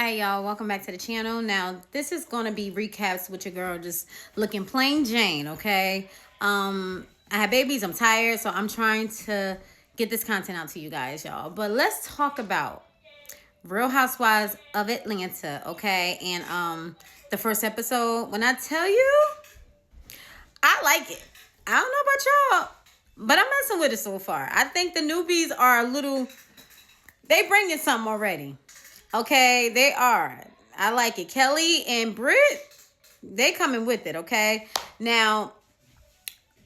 Hey y'all, welcome back to the channel. Now this is gonna be recaps with your girl just looking plain Jane, okay? I have babies, I'm tired, so I'm trying to get this content out to you guys, y'all. But let's talk about Real Housewives of Atlanta, okay? And the first episode, when I tell you, I like it. I don't know about y'all, but I'm messing with it so far. I think the newbies are a little, they bringing something already. Okay, they are. I like it. Kelli and Britt, they coming with it, okay? Now,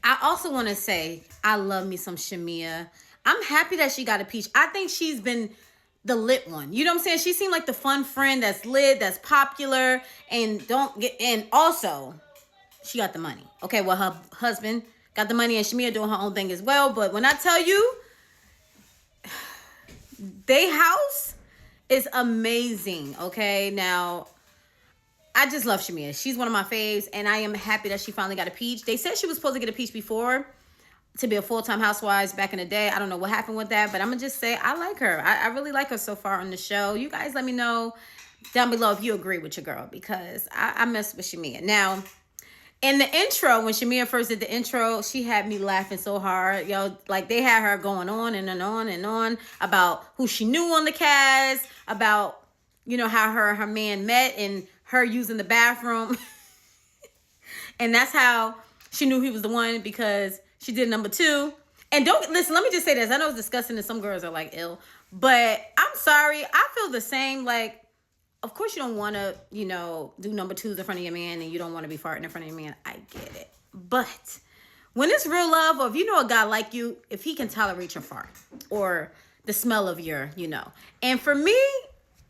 I also want to say, I love me some Shamia. I'm happy that she got a peach. I think she's been the lit one. You know what I'm saying? She seemed like the fun friend that's lit, that's popular, and also, she got the money. Okay, well, her husband got the money, and Shamia doing her own thing as well. But when I tell you, they house is amazing, okay? Now, I just love Shamia. She's one of my faves, and I am happy that she finally got a peach. They said she was supposed to get a peach before to be a full-time housewife back in the day. I don't know what happened with that, but I'm going to just say I like her. I really like her so far on the show. You guys let me know down below if you agree with your girl, because I mess with Shamia. Now, in the intro, when Shamia first did the intro, she had me laughing so hard. Yo, like they had her going on and on and on about who she knew on the cast, about, you know, how her and her man met and her using the bathroom. And that's how she knew he was the one, because she did number 2. And don't, listen, let me just say this. I know it's disgusting and some girls are like ill, but I'm sorry. I feel the same. Like, of course you don't want to, you know, do number 2s in front of your man, and you don't want to be farting in front of your man. I get it. But when it's real love, or if you know a guy like you, if he can tolerate your fart or the smell of your, you know. And for me,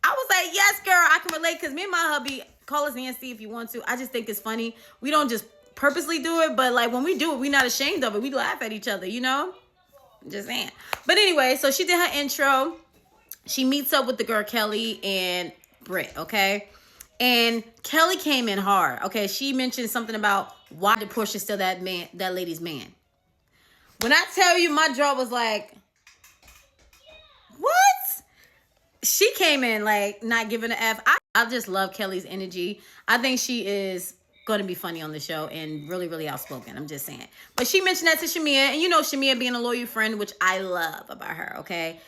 I was like, yes, girl, I can relate, because me and my hubby, call us Nancy if you want to. I just think it's funny. We don't just purposely do it, but like when we do it, we're not ashamed of it. We laugh at each other, you know? Just saying. But anyway, so she did her intro. She meets up with the girl Kelli and Britt, okay? And Kelli came in hard, okay? She mentioned something about why did Porsha steal that lady's man. When I tell you, my jaw was like, what? She came in like not giving an F. I just love Kelli's energy. I think she is going to be funny on the show and really, really outspoken. I'm just saying. But she mentioned that to Shamia, and you know Shamia being a loyal friend, which I love about her, okay?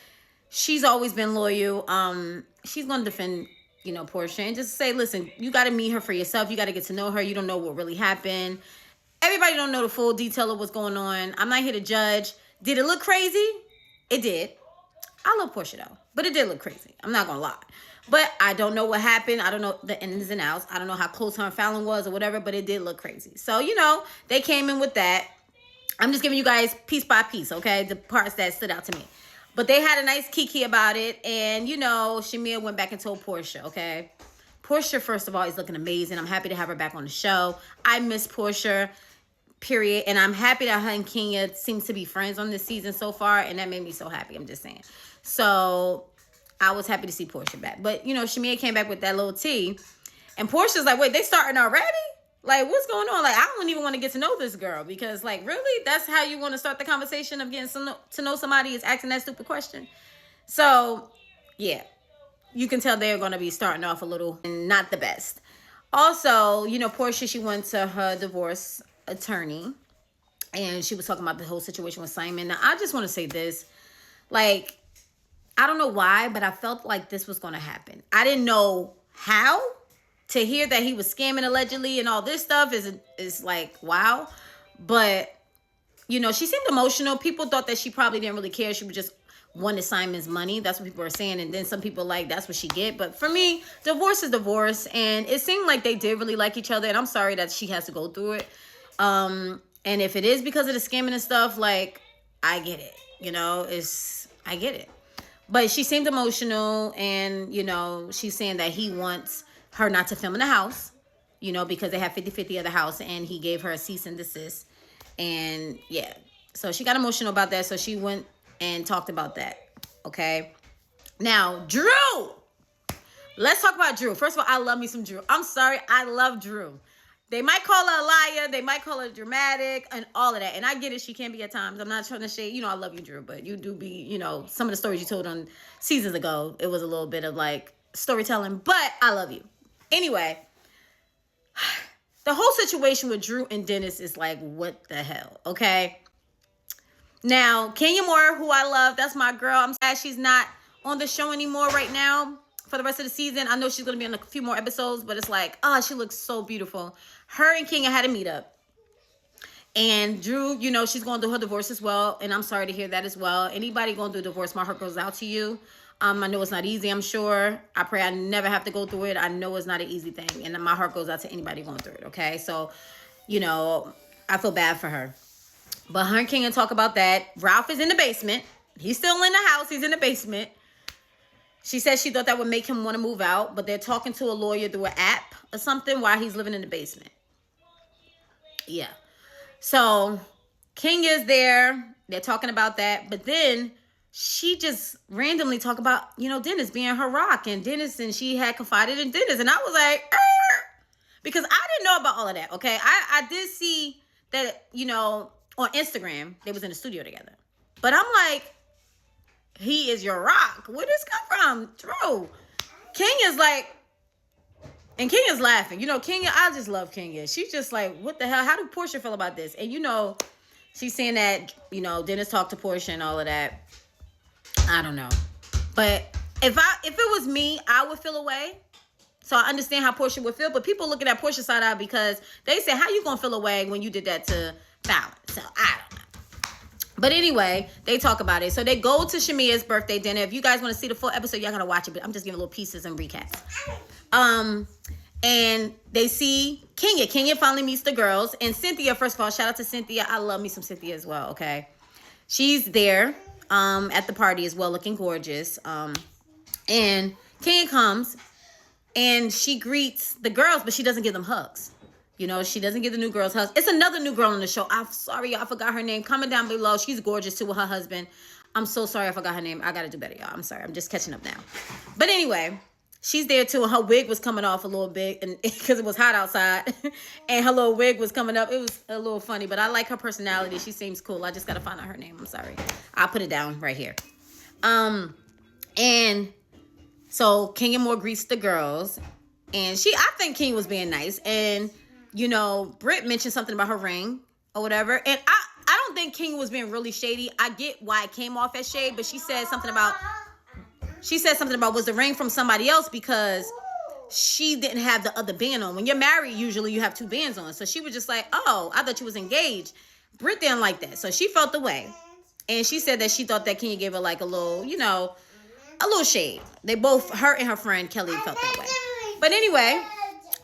She's always been loyal. She's going to defend, you know, Porsha, and just say, listen, you got to meet her for yourself. You got to get to know her. You don't know what really happened. Everybody don't know the full detail of what's going on. I'm not here to judge. Did it look crazy? It did. I love Porsha though, but it did look crazy. I'm not gonna lie. But I don't know what happened. I don't know the ins and outs. I don't know how close her and Fallon was or whatever, but it did look crazy. So, you know, they came in with that. I'm just giving you guys piece by piece, okay? The parts that stood out to me. But they had a nice kiki about it. And, you know, Shamia went back and told Porsha, okay? Porsha, first of all, is looking amazing. I'm happy to have her back on the show. I miss Porsha, period. And I'm happy that her and Kenya seems to be friends on this season so far. And that made me so happy. I'm just saying. So I was happy to see Porsha back. But, you know, Shamia came back with that little tea. And Portia's like, wait, they starting already? Like, what's going on? Like, I don't even want to get to know this girl. Because, like, really? That's how you want to start the conversation of getting to know somebody, is asking that stupid question? So, yeah. You can tell they're going to be starting off a little not the best. Also, you know, Porsha, she went to her divorce attorney. And she was talking about the whole situation with Simon. Now, I just want to say this. Like, I don't know why, but I felt like this was going to happen. I didn't know how. To hear that he was scamming allegedly and all this stuff is like, wow. But, you know, she seemed emotional. People thought that she probably didn't really care. She was just wanted Simon's money. That's what people are saying. And then some people like, that's what she get. But for me, divorce is divorce. And it seemed like they did really like each other. And I'm sorry that she has to go through it. And if it is because of the scamming and stuff, like, I get it. You know, I get it. But she seemed emotional, and, you know, she's saying that he wants her not to film in the house, you know, because they have 50-50 of the house, and he gave her a cease and desist. And, yeah, so she got emotional about that, so she went and talked about that, okay? Now, Drew! Let's talk about Drew. First of all, I love me some Drew. I'm sorry, I love Drew. They might call her a liar. They might call her dramatic and all of that. And I get it. She can be at times. I'm not trying to shade. You know, I love you, Drew. But you do be, you know, some of the stories you told on seasons ago, it was a little bit of like, storytelling, but I love you. Anyway, the whole situation with Drew and Dennis is like, what the hell, okay? Now, Kenya Moore, who I love, that's my girl. I'm sad she's not on the show anymore right now for the rest of the season. I know she's going to be on a few more episodes, but it's like, oh, she looks so beautiful. Her and Kenya had a meetup. And Drew, you know, she's going through her divorce as well. And I'm sorry to hear that as well. Anybody going through a divorce, my heart goes out to you. I know it's not easy, I'm sure. I pray I never have to go through it. I know it's not an easy thing. And my heart goes out to anybody going through it, okay? So, you know, I feel bad for her. But her and Kenya talk about that. Ralph is in the basement. He's still in the house. He's in the basement. She said she thought that would make him want to move out. But they're talking to a lawyer through an app or something while he's living in the basement. Yeah. So Kenya's there. They're talking about that. But then she just randomly talk about, you know, Dennis being her rock. And Dennis, and she had confided in Dennis. And I was like, because I didn't know about all of that, okay? I did see that, you know, on Instagram, they was in the studio together. But I'm like, he is your rock. Where did this come from? Drew. Kenya's like, and Kenya's laughing. You know, Kenya, I just love Kenya. She's just like, what the hell? How do Porsha feel about this? And, you know, she's saying that, you know, Dennis talked to Porsha and all of that. I don't know. But if it was me, I would feel away. So I understand how Porsha would feel. But people looking at Porsha's side out because they say, how you going to feel away when you did that to Fallon? So I don't know. But anyway, they talk about it. So they go to Shamia's birthday dinner. If you guys want to see the full episode, y'all got to watch it. But I'm just giving little pieces and recaps. And they see Kenya. Kenya finally meets the girls. And Cynthia, first of all, shout out to Cynthia. I love me some Cynthia as well, okay? She's there at the party as well, looking gorgeous. And Kenya comes, and she greets the girls, but she doesn't give them hugs. You know, she doesn't give the new girls hugs. It's another new girl on the show. I'm sorry, y'all, I forgot her name. Comment down below. She's gorgeous, too, with her husband. I'm so sorry I forgot her name. I got to do better, y'all. I'm sorry. I'm just catching up now. But anyway, she's there, too. Her wig was coming off a little bit and because it was hot outside. And her little wig was coming up. It was a little funny, but I like her personality. She seems cool. I just got to find out her name. I'm sorry. I'll put it down right here. And so Kenya Moore greets the girls. And I think Kenya was being nice. And you know, Britt mentioned something about her ring or whatever. And I don't think Kenya was being really shady. I get why it came off as shade, but she said something about, was the ring from somebody else because she didn't have the other band on. When you're married, usually you have two bands on. So she was just like, oh, I thought you was engaged. Britt didn't like that. So she felt the way. And she said that she thought that Kenya gave her like a little, you know, a little shade. They both, her and her friend Kelli, felt that way. But anyway,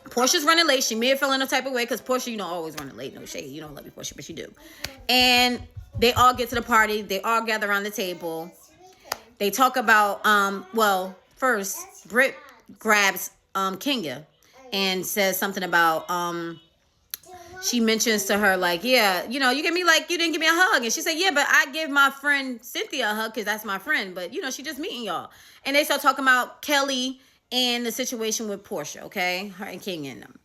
Porsha's running late. She may have felt in a type of way because Porsha, you know, always running late. No shade. You don't love me, Porsha, but you do. And they all get to the party. They all gather around the table. They talk about, first, Britt grabs Kenya and says something about, she mentions to her, like, yeah, you know, you didn't give me a hug. And she said, yeah, but I give my friend Cynthia a hug because that's my friend. But, you know, she just meeting y'all. And they start talking about Kelli and the situation with Porsha, okay? Her and Kenya and them.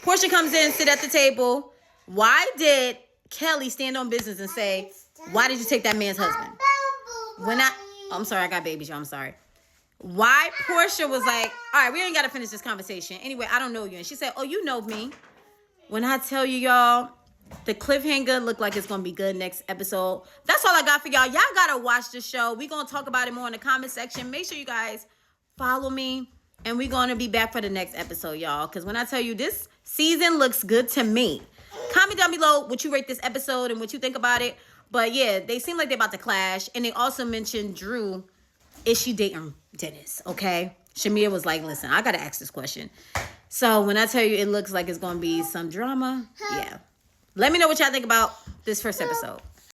Porsha comes in, sit at the table. Why did Kelli stand on business and say, why did you take that man's husband? I'm sorry, I got babies, y'all. I'm sorry. Why Porsha was like, all right, we ain't got to finish this conversation. Anyway, I don't know you. And she said, oh, you know me. When I tell you, y'all, the cliffhanger look like it's going to be good next episode. That's all I got for y'all. Y'all got to watch the show. We're going to talk about it more in the comment section. Make sure you guys follow me. And we're going to be back for the next episode, y'all. Because when I tell you, this season looks good to me. Comment down below what you rate this episode and what you think about it. But yeah, they seem like they're about to clash. And they also mentioned Drew. Is she dating Dennis? Okay. Shamia was like, listen, I got to ask this question. So when I tell you it looks like it's going to be some drama, yeah. Let me know what y'all think about this first episode.